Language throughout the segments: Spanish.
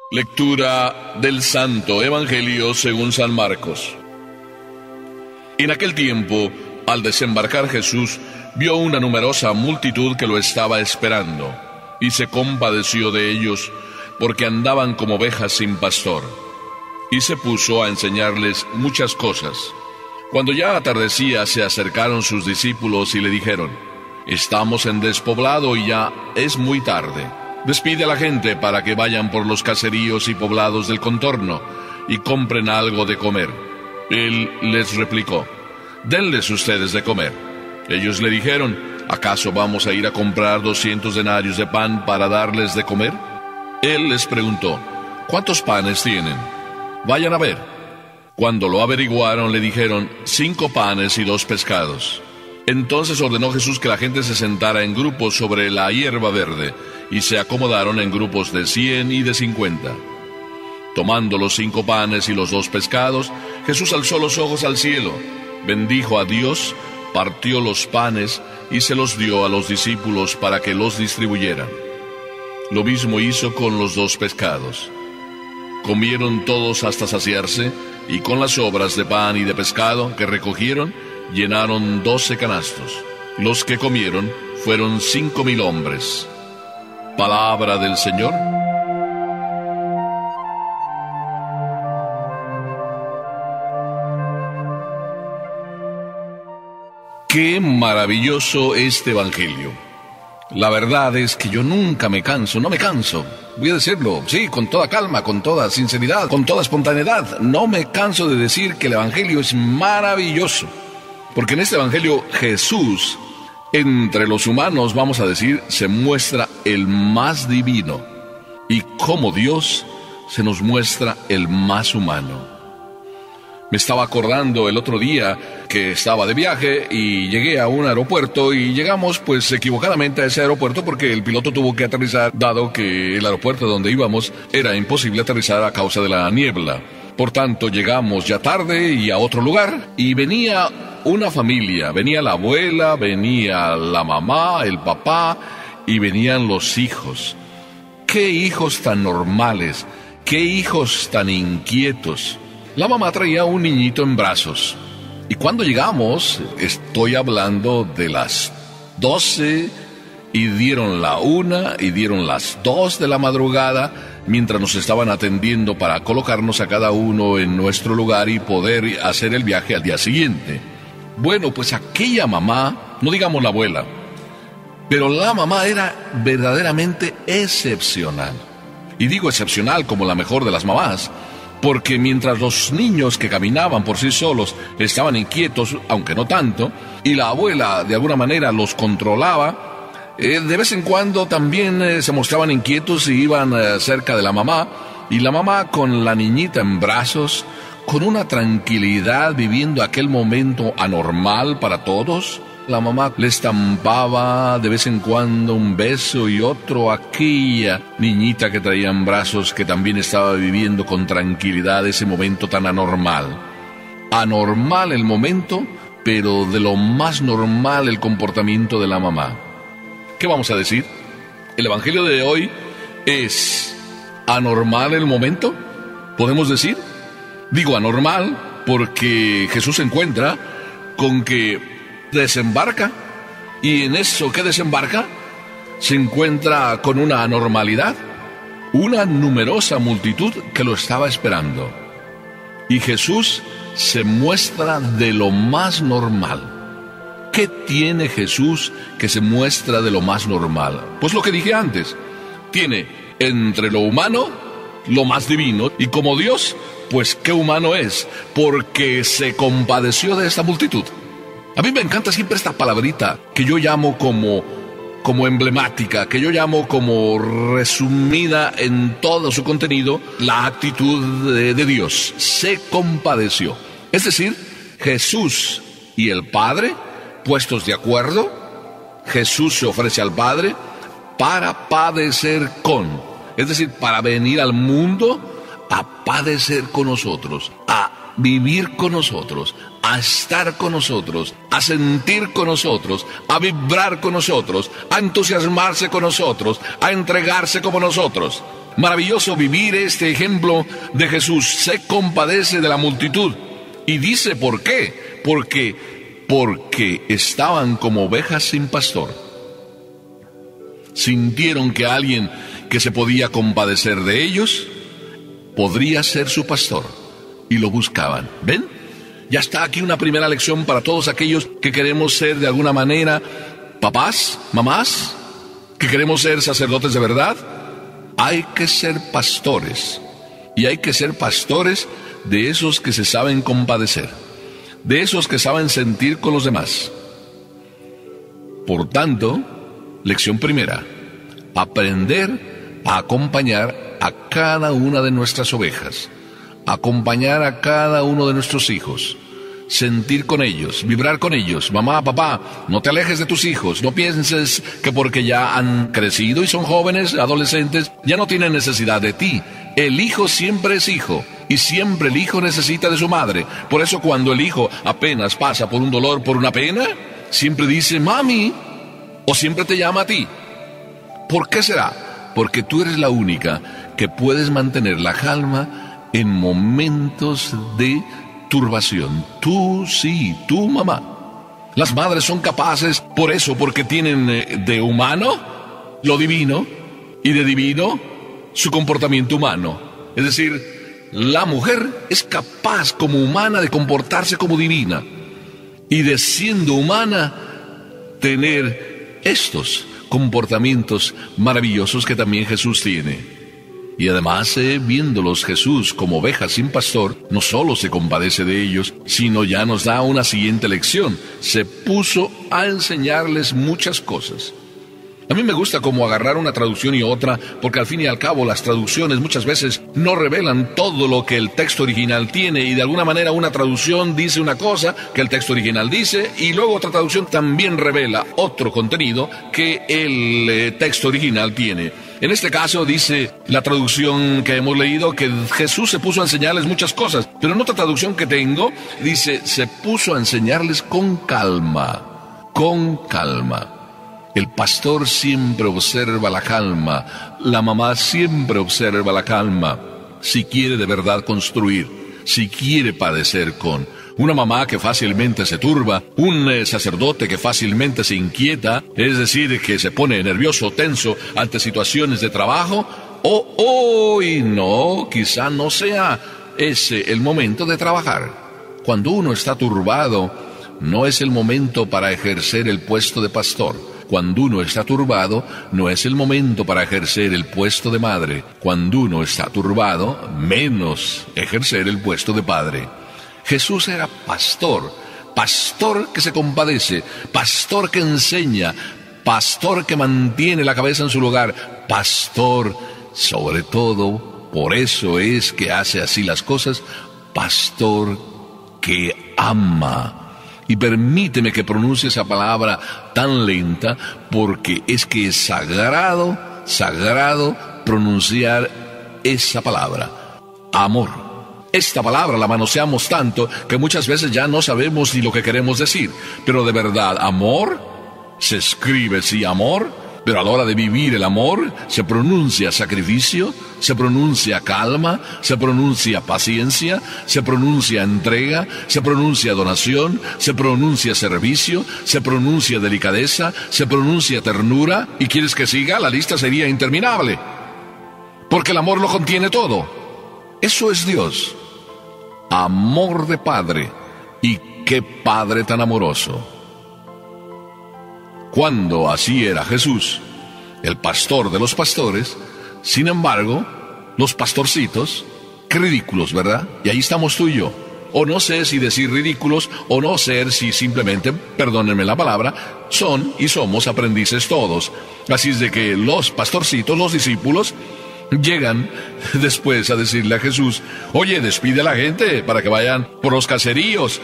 Lectura del Santo Evangelio según San Marcos. En aquel tiempo, al desembarcar Jesús, vio una numerosa multitud que lo estaba esperando, y se compadeció de ellos, porque andaban como ovejas sin pastor. Y se puso a enseñarles muchas cosas. Cuando ya atardecía, se acercaron sus discípulos y le dijeron: «Estamos en despoblado y ya es muy tarde. Despide a la gente para que vayan por los caseríos y poblados del contorno y compren algo de comer». Él les replicó: «Denles ustedes de comer». Ellos le dijeron: «¿Acaso vamos a ir a comprar 200 denarios de pan para darles de comer?». Él les preguntó: «¿Cuántos panes tienen? Vayan a ver». Cuando lo averiguaron, le dijeron: 5 panes y 2 pescados. Entonces ordenó Jesús que la gente se sentara en grupos sobre la hierba verde, y se acomodaron en grupos de 100 y de 50. Tomando los 5 panes y los 2 pescados, Jesús alzó los ojos al cielo, bendijo a Dios, partió los panes y se los dio a los discípulos para que los distribuyeran. Lo mismo hizo con los 2 pescados. Comieron todos hasta saciarse, y con las sobras de pan y de pescado que recogieron, llenaron 12 canastos. Los que comieron fueron 5,000 hombres. Palabra del Señor. Qué maravilloso este Evangelio. La verdad es que yo nunca me canso, no me canso. Voy a decirlo, sí, con toda calma, con toda sinceridad, con toda espontaneidad. No me canso de decir que el Evangelio es maravilloso. Porque en este Evangelio Jesús, entre los humanos, vamos a decir, se muestra el más divino. Y como Dios, se nos muestra el más humano. Me estaba acordando el otro día que estaba de viaje y llegué a un aeropuerto y llegamos pues equivocadamente a ese aeropuerto porque el piloto tuvo que aterrizar dado que el aeropuerto donde íbamos era imposible aterrizar a causa de la niebla. Por tanto llegamos ya tarde y a otro lugar y venía una familia, venía la abuela, venía la mamá, el papá y venían los hijos. ¡Qué hijos tan normales! ¡Qué hijos tan inquietos! La mamá traía un niñito en brazos. Y cuando llegamos, estoy hablando de las 12, y dieron la 1 y dieron las 2 de la madrugada, mientras nos estaban atendiendo para colocarnos a cada uno en nuestro lugar y poder hacer el viaje al día siguiente. Bueno, pues aquella mamá, no digamos la abuela, pero la mamá era verdaderamente excepcional. Y digo excepcional como la mejor de las mamás, porque mientras los niños que caminaban por sí solos estaban inquietos, aunque no tanto, y la abuela de alguna manera los controlaba, de vez en cuando también se mostraban inquietos y iban cerca de la mamá, y la mamá con la niñita en brazos, con una tranquilidad viviendo aquel momento anormal para todos. La mamá le estampaba de vez en cuando un beso y otro a aquella niñita que traía en brazos, que también estaba viviendo con tranquilidad ese momento tan anormal. Anormal el momento, pero de lo más normal el comportamiento de la mamá. ¿Qué vamos a decir? ¿El Evangelio de hoy es anormal el momento? ¿Podemos decir? Digo anormal porque Jesús se encuentra con que desembarca, y en eso que desembarca se encuentra con una anormalidad, una numerosa multitud que lo estaba esperando, y Jesús se muestra de lo más normal. ¿Qué tiene Jesús que se muestra de lo más normal? Pues lo que dije antes, tiene entre lo humano lo más divino, y como Dios, pues qué humano es, porque se compadeció de esta multitud. A mí me encanta siempre esta palabrita que yo llamo como emblemática, que yo llamo como resumida en todo su contenido, la actitud de Dios. Se compadeció. Es decir, Jesús y el Padre, puestos de acuerdo, Jesús se ofrece al Padre para padecer con, es decir, para venir al mundo a padecer con nosotros, a vivir con nosotros, a estar con nosotros, a sentir con nosotros, a vibrar con nosotros, a entusiasmarse con nosotros, a entregarse como nosotros. Maravilloso vivir este ejemplo de Jesús. Se compadece de la multitud. Y dice ¿por qué? Porque estaban como ovejas sin pastor. Sintieron que alguien que se podía compadecer de ellos podría ser su pastor, y lo buscaban. ¿Ven? Ya está aquí una primera lección para todos aquellos que queremos ser de alguna manera papás, mamás, que queremos ser sacerdotes de verdad. Hay que ser pastores, y hay que ser pastores de esos que se saben compadecer, de esos que saben sentir con los demás. Por tanto, lección primera: aprender a acompañar a cada una de nuestras ovejas, acompañar a cada uno de nuestros hijos, sentir con ellos, vibrar con ellos. Mamá, papá, no te alejes de tus hijos. No pienses que porque ya han crecido y son jóvenes, adolescentes, ya no tienen necesidad de ti. El hijo siempre es hijo, y siempre el hijo necesita de su madre. Por eso cuando el hijo apenas pasa por un dolor, por una pena, siempre dice mami, o siempre te llama a ti. ¿Por qué será? Porque tú eres la única que puedes mantener la calma en momentos de turbación. Tú sí, tú mamá. Las madres son capaces, por eso, porque tienen de humano lo divino, y de divino su comportamiento humano. Es decir, la mujer es capaz como humana de comportarse como divina, y de siendo humana tener estos comportamientos maravillosos que también Jesús tiene. Y además, viéndolos Jesús como ovejas sin pastor, no solo se compadece de ellos, sino ya nos da una siguiente lección. Se puso a enseñarles muchas cosas. A mí me gusta como agarrar una traducción y otra, porque al fin y al cabo las traducciones muchas veces no revelan todo lo que el texto original tiene, y de alguna manera una traducción dice una cosa que el texto original dice, y luego otra traducción también revela otro contenido que el texto original tiene. En este caso dice la traducción que hemos leído que Jesús se puso a enseñarles muchas cosas, pero en otra traducción que tengo dice se puso a enseñarles con calma, con calma. El pastor siempre observa la calma, la mamá siempre observa la calma, si quiere de verdad construir, si quiere padecer con. Una mamá que fácilmente se turba, un sacerdote que fácilmente se inquieta, es decir, que se pone nervioso, tenso ante situaciones de trabajo, y no, quizá no sea ese el momento de trabajar. Cuando uno está turbado, no es el momento para ejercer el puesto de pastor. Cuando uno está turbado, no es el momento para ejercer el puesto de madre. Cuando uno está turbado, menos ejercer el puesto de padre. Jesús era pastor, pastor que se compadece, pastor que enseña, pastor que mantiene la cabeza en su lugar, pastor, sobre todo, por eso es que hace así las cosas, pastor que ama. Y permíteme que pronuncie esa palabra tan lenta, porque es que es sagrado, sagrado pronunciar esa palabra, amor. Esta palabra la manoseamos tanto que muchas veces ya no sabemos ni lo que queremos decir. Pero de verdad, amor, se escribe sí amor, pero a la hora de vivir el amor, se pronuncia sacrificio, se pronuncia calma, se pronuncia paciencia, se pronuncia entrega, se pronuncia donación, se pronuncia servicio, se pronuncia delicadeza, se pronuncia ternura. ¿Y quieres que siga? La lista sería interminable. Porque el amor lo contiene todo. Eso es Dios. Amor de Padre. Y qué Padre tan amoroso. Cuando así era Jesús, el pastor de los pastores, sin embargo, los pastorcitos, qué ridículos, ¿verdad? Y ahí estamos tú y yo. O no sé si decir ridículos, o no sé si simplemente, perdónenme la palabra, son y somos aprendices todos. Así es de que los pastorcitos, los discípulos, llegan después a decirle a Jesús, oye, despide a la gente para que vayan por los caseríos.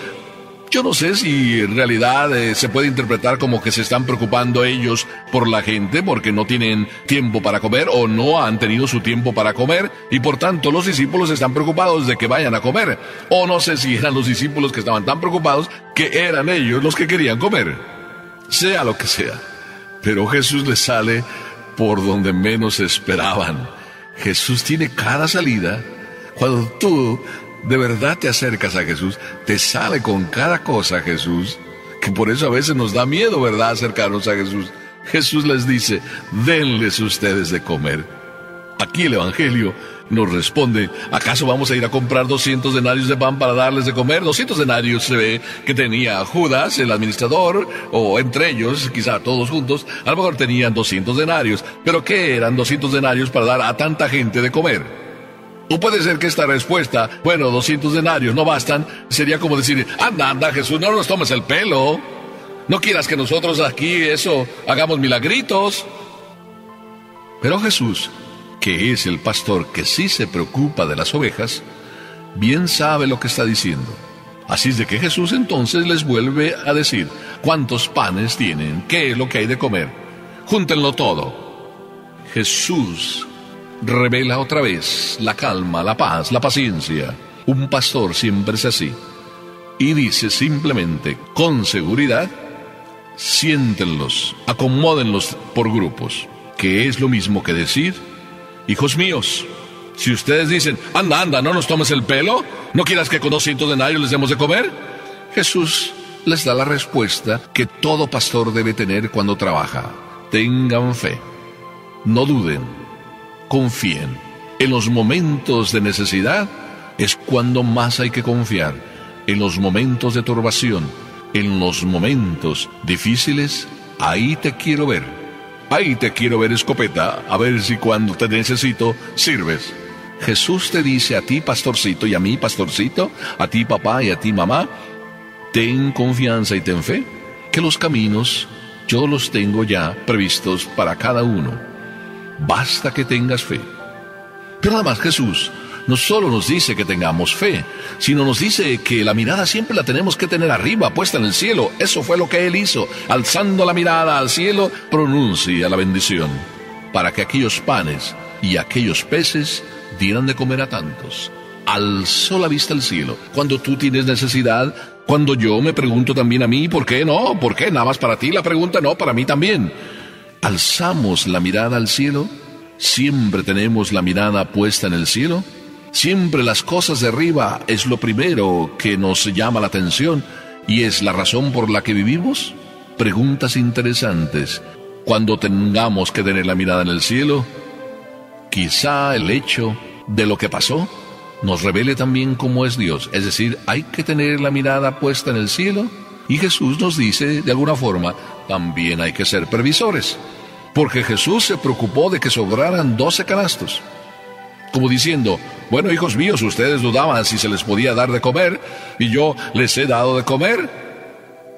Yo no sé si en realidad se puede interpretar como que se están preocupando ellos por la gente porque no tienen tiempo para comer o no han tenido su tiempo para comer y por tanto los discípulos están preocupados de que vayan a comer. O no sé si eran los discípulos que estaban tan preocupados que eran ellos los que querían comer. Sea lo que sea. Pero Jesús les sale por donde menos esperaban. Jesús tiene cada salida. Cuando tú de verdad te acercas a Jesús, te sale con cada cosa Jesús, que por eso a veces nos da miedo, ¿verdad?, acercarnos a Jesús. Jesús les dice, denles ustedes de comer. Aquí el Evangelio nos responde, ¿acaso vamos a ir a comprar 200 denarios de pan para darles de comer? 200 denarios se ve que tenía Judas, el administrador, o entre ellos, quizá todos juntos, a lo mejor tenían 200 denarios. ¿Pero qué eran 200 denarios para dar a tanta gente de comer? O puede ser que esta respuesta, 200 denarios no bastan, sería como decir, anda, Jesús, no nos tomes el pelo. No quieras que nosotros aquí hagamos milagritos. Pero Jesús, que es el pastor que sí se preocupa de las ovejas, bien sabe lo que está diciendo. Así es de que Jesús entonces les vuelve a decir, ¿cuántos panes tienen? ¿Qué es lo que hay de comer? Júntenlo todo. Jesús revela otra vez la calma, la paz, la paciencia. Un pastor siempre es así. Y dice simplemente, con seguridad, siéntenlos, acomódenlos por grupos. Que es lo mismo que decir, hijos míos, si ustedes dicen, anda, no nos tomes el pelo, ¿no quieras que con 200 denarios les demos de comer? Jesús les da la respuesta que todo pastor debe tener cuando trabaja. Tengan fe, no duden. Confíen. En los momentos de necesidad es cuando más hay que confiar. En los momentos de turbación, en los momentos difíciles, ahí te quiero ver. Ahí te quiero ver, escopeta, a ver si cuando te necesito sirves. Jesús te dice a ti, pastorcito, y a mí, pastorcito, a ti, papá, y a ti, mamá, ten confianza y ten fe, que los caminos yo los tengo ya previstos para cada uno. Basta que tengas fe. Pero además Jesús no solo nos dice que tengamos fe, sino nos dice que la mirada siempre la tenemos que tener arriba, puesta en el cielo. Eso fue lo que Él hizo. Alzando la mirada al cielo, pronuncia la bendición, para que aquellos panes y aquellos peces dieran de comer a tantos. Alzó la vista al cielo. Cuando tú tienes necesidad, cuando yo me pregunto también a mí, ¿por qué no? ¿Por qué? Nada más para ti la pregunta, no, para mí también. Alzamos la mirada al cielo, siempre tenemos la mirada puesta en el cielo, siempre las cosas de arriba es lo primero que nos llama la atención y es la razón por la que vivimos. Preguntas interesantes. Cuando tengamos que tener la mirada en el cielo, quizá el hecho de lo que pasó nos revele también cómo es Dios. Es decir, hay que tener la mirada puesta en el cielo. Y Jesús nos dice, de alguna forma, también hay que ser previsores. Porque Jesús se preocupó de que sobraran 12 canastos. Como diciendo, hijos míos, ustedes dudaban si se les podía dar de comer, y yo les he dado de comer.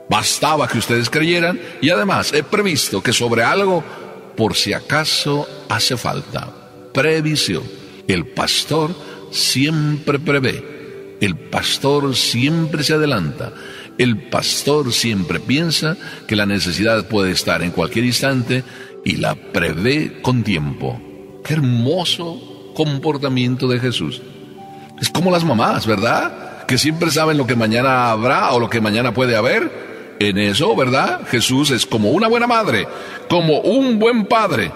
Bastaba que ustedes creyeran, y además he previsto que sobre algo, por si acaso hace falta. Previsión. El pastor siempre prevé. El pastor siempre se adelanta. El pastor siempre piensa que la necesidad puede estar en cualquier instante y la prevé con tiempo. ¡Qué hermoso comportamiento de Jesús! Es como las mamás, ¿verdad? Que siempre saben lo que mañana habrá o lo que mañana puede haber. En eso, ¿verdad? Jesús es como una buena madre, como un buen padre.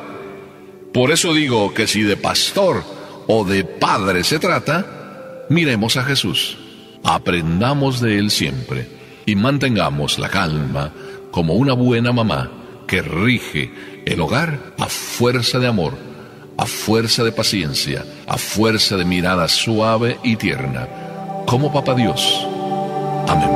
Por eso digo que si de pastor o de padre se trata, miremos a Jesús. Aprendamos de Él siempre. Y mantengamos la calma como una buena mamá que rige el hogar a fuerza de amor, a fuerza de paciencia, a fuerza de mirada suave y tierna, como Papá Dios. Amén.